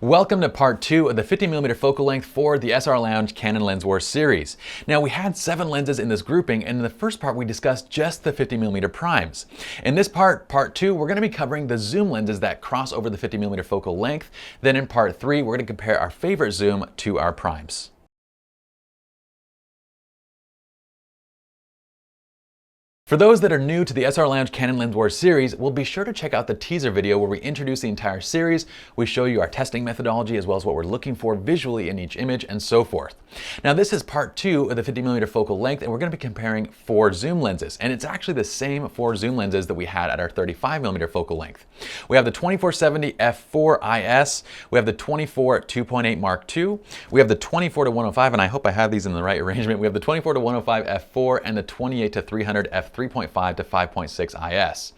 Welcome to part 2 of the 50mm focal length for the SLR Lounge Canon Lens Wars series. Now we had 7 lenses in this grouping, and in the first part we discussed just the 50mm primes. In this part 2, we're going to be covering the zoom lenses that cross over the 50mm focal length. Then in part 3, we're going to compare our favorite zoom to our primes. For those that are new to the SLR Lounge Canon Lens Wars series, we'll be sure to check out the teaser video where we introduce the entire series, we show you our testing methodology as well as what we're looking for visually in each image and so forth. Now this is part 2 of the 50mm focal length, and we're going to be comparing 4 zoom lenses, and it's actually the same 4 zoom lenses that we had at our 35mm focal length. We have the 2470 f4 IS, we have the 24 2.8 Mark II, we have the 24 to 105, and I hope I have these in the right arrangement. We have the 24 to 105 f4 and the 28 to 300 f3.5 to 5.6 IS.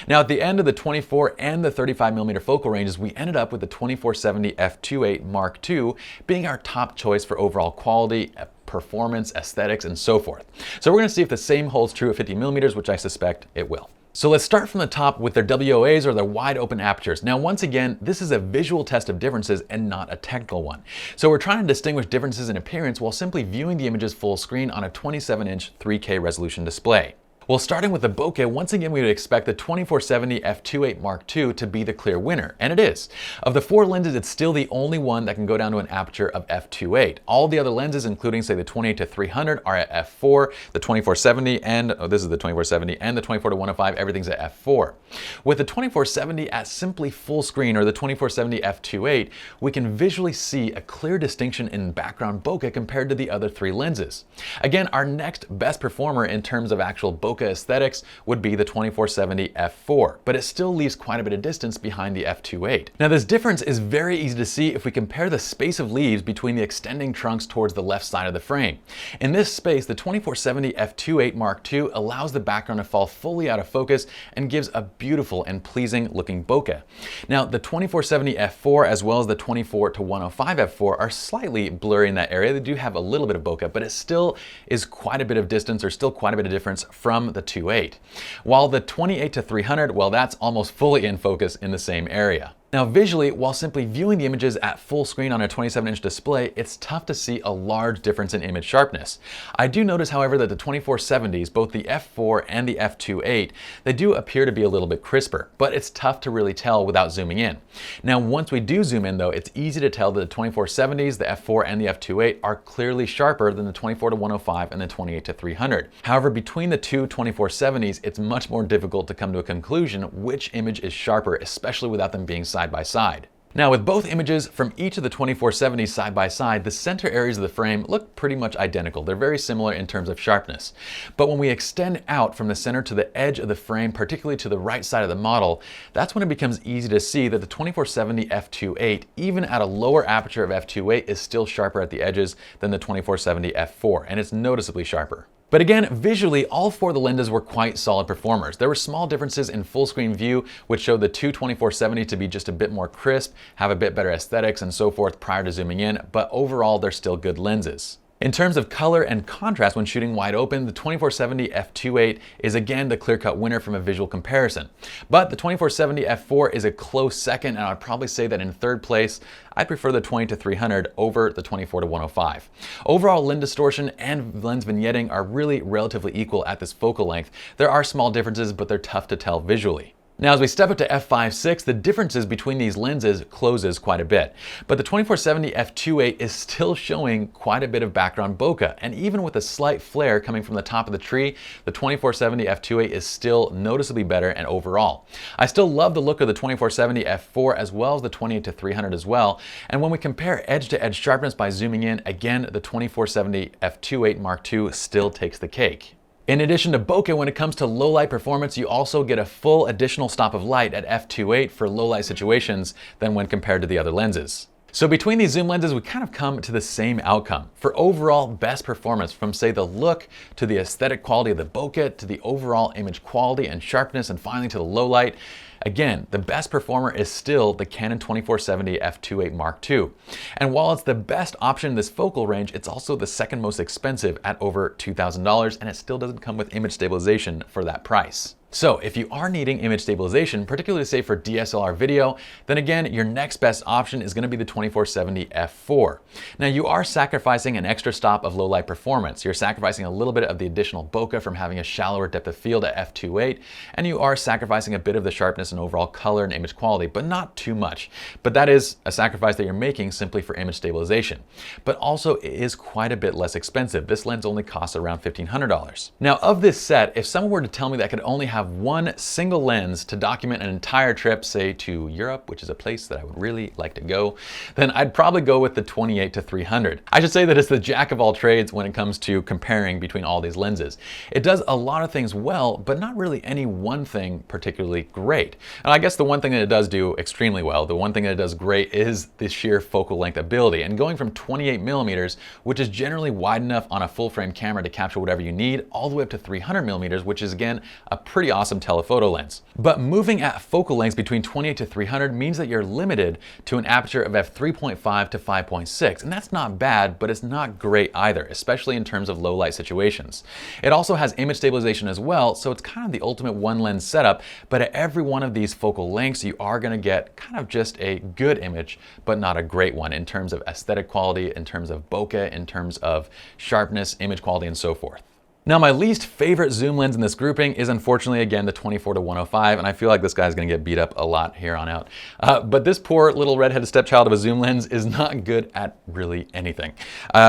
Now at the end of the 24 and the 35mm focal ranges, we ended up with the 2470 f28 Mark II being our top choice for overall quality, performance, aesthetics, and so forth. So we're going to see if the same holds true at 50mm, which I suspect it will. So let's start from the top with their WOAs, or their wide open apertures. Now once again, this is a visual test of differences and not a technical one. So we're trying to distinguish differences in appearance while simply viewing the images full screen on a 27-inch 3K resolution display. Well, starting with the bokeh, once again we would expect the 2470 f28 Mark II to be the clear winner, and it is. Of the 4 lenses, it's still the only one that can go down to an aperture of f2.8. All the other lenses, including say the 28 to 300, are at f4, the 2470 and, this is the 2470, and the 24 to 105, everything's at f4. With the 2470 at simply full screen, or the 2470 f2.8, we can visually see a clear distinction in background bokeh compared to the other 3 lenses. Again, our next best performer in terms of actual bokeh aesthetics would be the 2470 f4, but it still leaves quite a bit of distance behind the f2.8. Now this difference is very easy to see if we compare the space of leaves between the extending trunks towards the left side of the frame. In this space, the 2470 f28 Mark II allows the background to fall fully out of focus and gives a beautiful and pleasing looking bokeh. Now the 2470 f4 as well as the 24 to 105 f4 are slightly blurry in that area. They do have a little bit of bokeh, but it still is quite a bit of distance, or still quite a bit of difference from the 2.8. While the 28 to 300, well, that's almost fully in focus in the same area. Now visually, while simply viewing the images at full screen on a 27-inch display, it's tough to see a large difference in image sharpness. I do notice, however, that the 2470s, both the f4 and the f2.8, they do appear to be a little bit crisper, but it's tough to really tell without zooming in. Now once we do zoom in though, it's easy to tell that the 2470s, the f4 and the f2.8 are clearly sharper than the 24 to 105 and the 28 to 300. However, between the two 2470s, it's much more difficult to come to a conclusion which image is sharper, especially without them being side by side. Now with both images from each of the 2470s side by side, the center areas of the frame look pretty much identical. They're very similar in terms of sharpness. But when we extend out from the center to the edge of the frame, particularly to the right side of the model, that's when it becomes easy to see that the 2470 f2.8, even at a lower aperture of f2.8, is still sharper at the edges than the 2470 f4, and it's noticeably sharper. But again, visually, all 4 of the lenses were quite solid performers. There were small differences in full screen view, which showed the two 2470 to be just a bit more crisp, have a bit better aesthetics and so forth prior to zooming in, but overall they're still good lenses. In terms of color and contrast when shooting wide open, the 2470 f2.8 is again the clear-cut winner from a visual comparison. But the 2470 f4 is a close second, and I'd probably say that in third place, I prefer the 20 to 300 over the 24 to 105. Overall, lens distortion and lens vignetting are really relatively equal at this focal length. There are small differences, but they're tough to tell visually. Now as we step up to f5.6, the differences between these lenses closes quite a bit. But the 2470 f2.8 is still showing quite a bit of background bokeh, and even with a slight flare coming from the top of the tree, the 2470 f2.8 is still noticeably better and overall. I still love the look of the 2470 f4 as well as the 28 to 300 as well, and when we compare edge-to-edge sharpness by zooming in, again the 2470 f2.8 Mark II still takes the cake. In addition to bokeh, when it comes to low light performance, you also get a full additional stop of light at f2.8 for low light situations than when compared to the other lenses. So between these zoom lenses, we kind of come to the same outcome. For overall best performance, from say the look to the aesthetic quality of the bokeh to the overall image quality and sharpness, and finally to the low light, Again, the best performer is still the Canon 2470 f2.8 Mark II. And while it's the best option in this focal range, it's also the second most expensive at over $2,000, and it still doesn't come with image stabilization for that price. So if you are needing image stabilization, particularly say for DSLR video, then again, your next best option is going to be the 2470 f4. Now you are sacrificing an extra stop of low light performance. You're sacrificing a little bit of the additional bokeh from having a shallower depth of field at f2.8, and you are sacrificing a bit of the sharpness and overall color and image quality, but not too much. But that is a sacrifice that you're making simply for image stabilization. But also it is quite a bit less expensive. This lens only costs around $1,500. Now of this set, if someone were to tell me that I could only have one single lens to document an entire trip, say to Europe, which is a place that I would really like to go, then I'd probably go with the 28-300. I should say that it's the jack of all trades when it comes to comparing between all these lenses. It does a lot of things well, but not really any one thing particularly great. And I guess the one thing that it does do extremely well, the one thing that it does great is the sheer focal length ability. And going from 28 millimeters, which is generally wide enough on a full frame camera to capture whatever you need, all the way up to 300 millimeters, which is again a pretty awesome telephoto lens. But moving at focal lengths between 28 to 300 means that you're limited to an aperture of f3.5 to 5.6, and that's not bad, but it's not great either, especially in terms of low light situations. It also has image stabilization as well, so it's kind of the ultimate one lens setup, but at every one of these focal lengths you are going to get kind of just a good image, but not a great one in terms of aesthetic quality, in terms of bokeh, in terms of sharpness, image quality, and so forth. Now my least favorite zoom lens in this grouping is unfortunately again the 24-105, and I feel like this guy's gonna get beat up a lot here on out. But this poor little redheaded stepchild of a zoom lens is not good at really anything.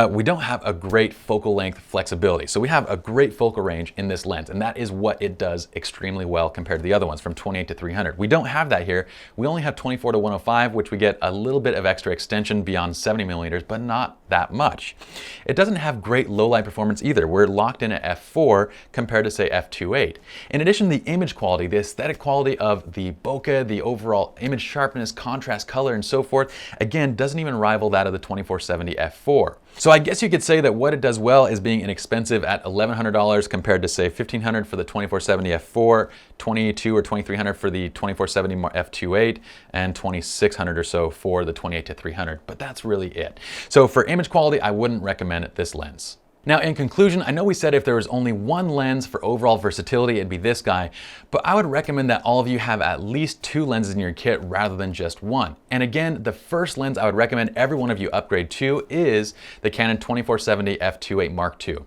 We don't have a great focal length flexibility. So we have a great focal range in this lens, and that is what it does extremely well compared to the other ones from 28 to 300. We don't have that here. We only have 24-105, which we get a little bit of extra extension beyond 70 millimeters, but not that much. It doesn't have great low light performance either. We're locked in at f4 compared to say f2.8. In addition to the image quality, the aesthetic quality of the bokeh, the overall image sharpness, contrast, color, and so forth, again, doesn't even rival that of the 2470 f4. So I guess you could say that what it does well is being inexpensive at $1,100 compared to say $1,500 for the 2470 f4, $2,200 or $2,300 for the 2470 f2.8, and $2,600 or so for the 28-300. But that's really it. So for image quality, I wouldn't recommend this lens. Now in conclusion, I know we said if there was only one lens for overall versatility, it'd be this guy, but I would recommend that all of you have at least two lenses in your kit rather than just one. And again, the first lens I would recommend every one of you upgrade to is the Canon 2470 f2.8 Mark II.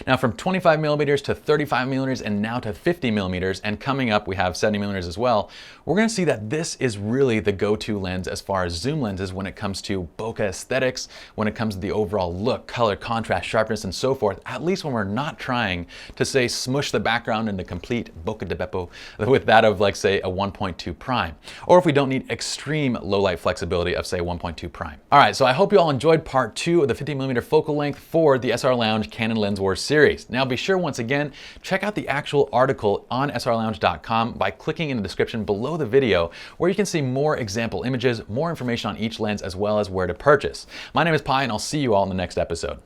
Now from 25 millimeters to 35 millimeters and now to 50 millimeters, and coming up we have 70 millimeters as well, we're gonna see that this is really the go-to lens as far as zoom lenses when it comes to bokeh aesthetics, when it comes to the overall look, color, contrast, sharpness, and so forth, at least when we're not trying to say smush the background into complete bokeh de beppo with that of like say a 1.2 prime, or if we don't need extreme low light flexibility of say 1.2 prime. All right, so I hope you all enjoyed part 2 of the 50mm focal length for the SLR Lounge Canon Lens Wars series. Now be sure once again, check out the actual article on slrlounge.com by clicking in the description below the video, where you can see more example images, more information on each lens, as well as where to purchase. My name is Pye, and I'll see you all in the next episode.